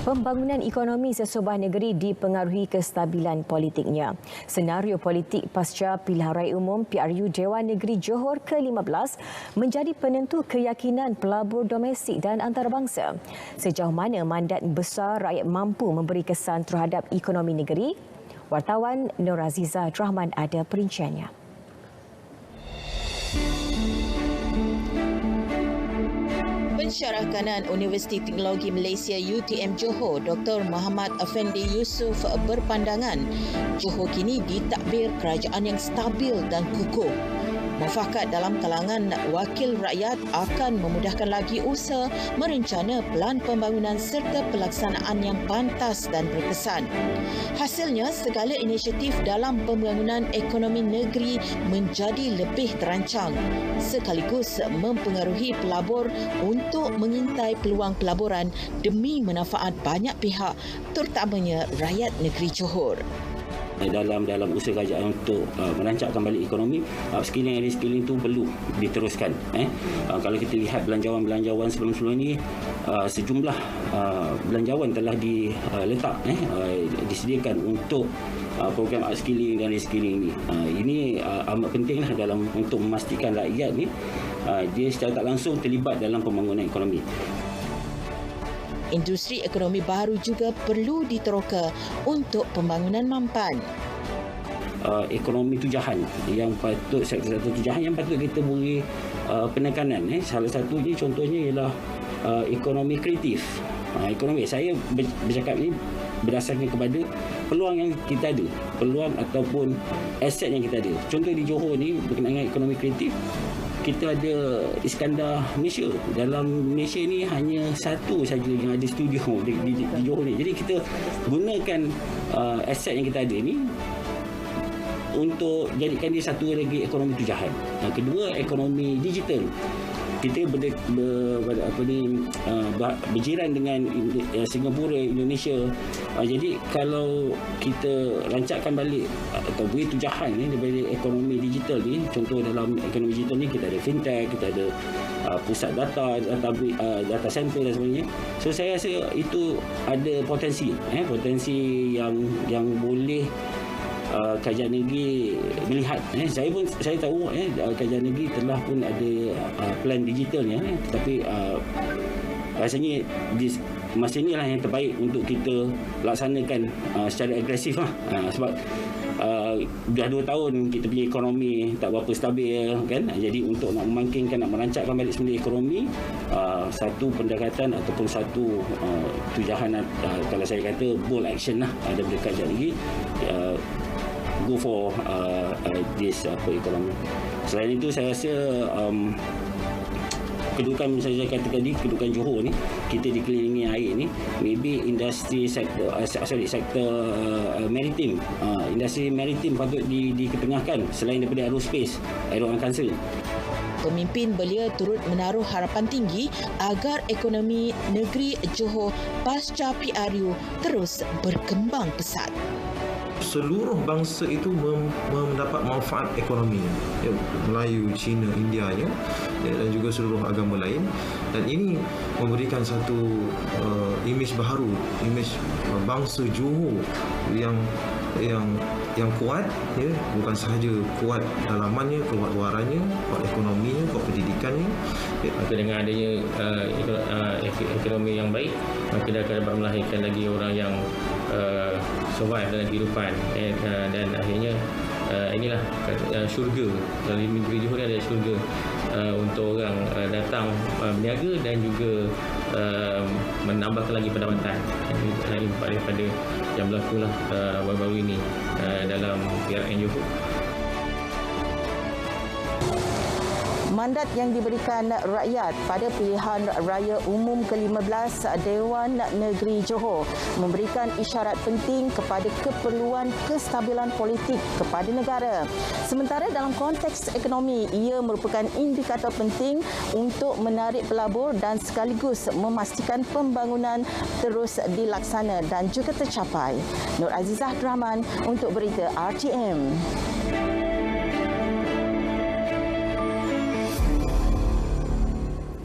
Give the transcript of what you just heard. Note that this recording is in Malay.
Pembangunan ekonomi sesebuah negeri dipengaruhi kestabilan politiknya. Senario politik pasca pilihan raya umum PRU Dewan Negeri Johor ke-15 menjadi penentu keyakinan pelabur domestik dan antarabangsa. Sejauh mana mandat besar rakyat mampu memberi kesan terhadap ekonomi negeri? Wartawan Nur Azizah Rahman ada perinciannya. Pensyarah Kanan Universiti Teknologi Malaysia UTM Johor, Dr. Muhammad Afendi Yusof berpandangan Johor kini ditadbir kerajaan yang stabil dan kukuh. Mufakat dalam kalangan wakil rakyat akan memudahkan lagi usaha merencana pelan pembangunan serta pelaksanaan yang pantas dan berkesan. Hasilnya, segala inisiatif dalam pembangunan ekonomi negeri menjadi lebih terancang sekaligus mempengaruhi pelabur untuk mengintai peluang pelaburan demi manfaat banyak pihak, terutamanya rakyat negeri Johor. Dalam usaha kerajaan untuk merancangkan balik ekonomi, upskilling and reskilling itu perlu diteruskan. Kalau kita lihat belanjawan sebelum-sebelum ini, sejumlah belanjawan telah diletak, disediakan untuk program upskilling dan reskilling ini. Ini amat pentinglah dalam untuk memastikan rakyat ni dia secara tak langsung terlibat dalam pembangunan ekonomi. Industri ekonomi baru juga perlu diteroka untuk pembangunan mampan. Ekonomi tujahan yang patut, sektor tujahan yang patut kita beri penekanan. Salah satunya contohnya ialah ekonomi kreatif. Ekonomi saya bercakap ini berdasarkan kepada peluang yang kita ada, peluang ataupun aset yang kita ada. Contoh di Johor ni berkenaan dengan ekonomi kreatif, kita ada Iskandar Malaysia. Dalam Malaysia ni hanya satu saja yang ada studio di Johor ni. Jadi kita gunakan aset yang kita ada ni untuk jadikan dia satu lagi ekonomi tujahan. Kedua, ekonomi digital. Kita berjiran dengan Singapura, Indonesia. Jadi kalau kita rancangkan balik atau beri tujahan daripada ekonomi digital ni, contoh dalam ekonomi digital ni kita ada fintech, kita ada pusat data center dan sebagainya. So saya rasa itu ada potensi yang boleh kerajaan negeri melihat. Saya tahu kerajaan negeri telah pun ada plan digitalnya, tetapi rasanya masa inilah yang terbaik untuk kita laksanakan secara agresif sebab dah 2 tahun kita punya ekonomi tak berapa stabil kan. Jadi untuk nak memangkinkan, nak merancangkan balik semula ekonomi, satu pendekatan ataupun satu tujahan, kalau saya kata bold action lah daripada kerajaan negeri, go for this ekonomi. Selain itu, saya rasa kedudukan, saya kata tadi, kedudukan Johor ni, kita dikelilingi air ni, maybe industri sektor maritim, industri maritim patut diketengahkan selain daripada aerospace, aeroangkasa. Pemimpin belia turut menaruh harapan tinggi agar ekonomi negeri Johor pasca PRU terus berkembang pesat. Seluruh bangsa itu mendapat manfaat ekonomi, Melayu, Cina, India, dan juga seluruh agama lain, dan ini memberikan satu imej baru, imej bangsa Johor yang kuat, bukan sahaja kuat dalamannya, kuat luarannya, kuat ekonominya, kuat pendidikannya. Maka dengan adanya ekonomi yang baik, maka dia akan dapat melahirkan lagi orang yang survive dalam kehidupan, dan akhirnya inilah syurga. Dalam negeri Johor ada syurga untuk orang datang berniaga dan juga menambahkan lagi pendapatan daripada yang berlaku baru-baru ini dalam PRN Johor. Mandat yang diberikan rakyat pada pilihan raya umum ke-15 Dewan Negeri Johor memberikan isyarat penting kepada keperluan kestabilan politik kepada negara. Sementara dalam konteks ekonomi, ia merupakan indikator penting untuk menarik pelabur dan sekaligus memastikan pembangunan terus dilaksana dan juga tercapai. Nur Azizah Rahman untuk berita RTM.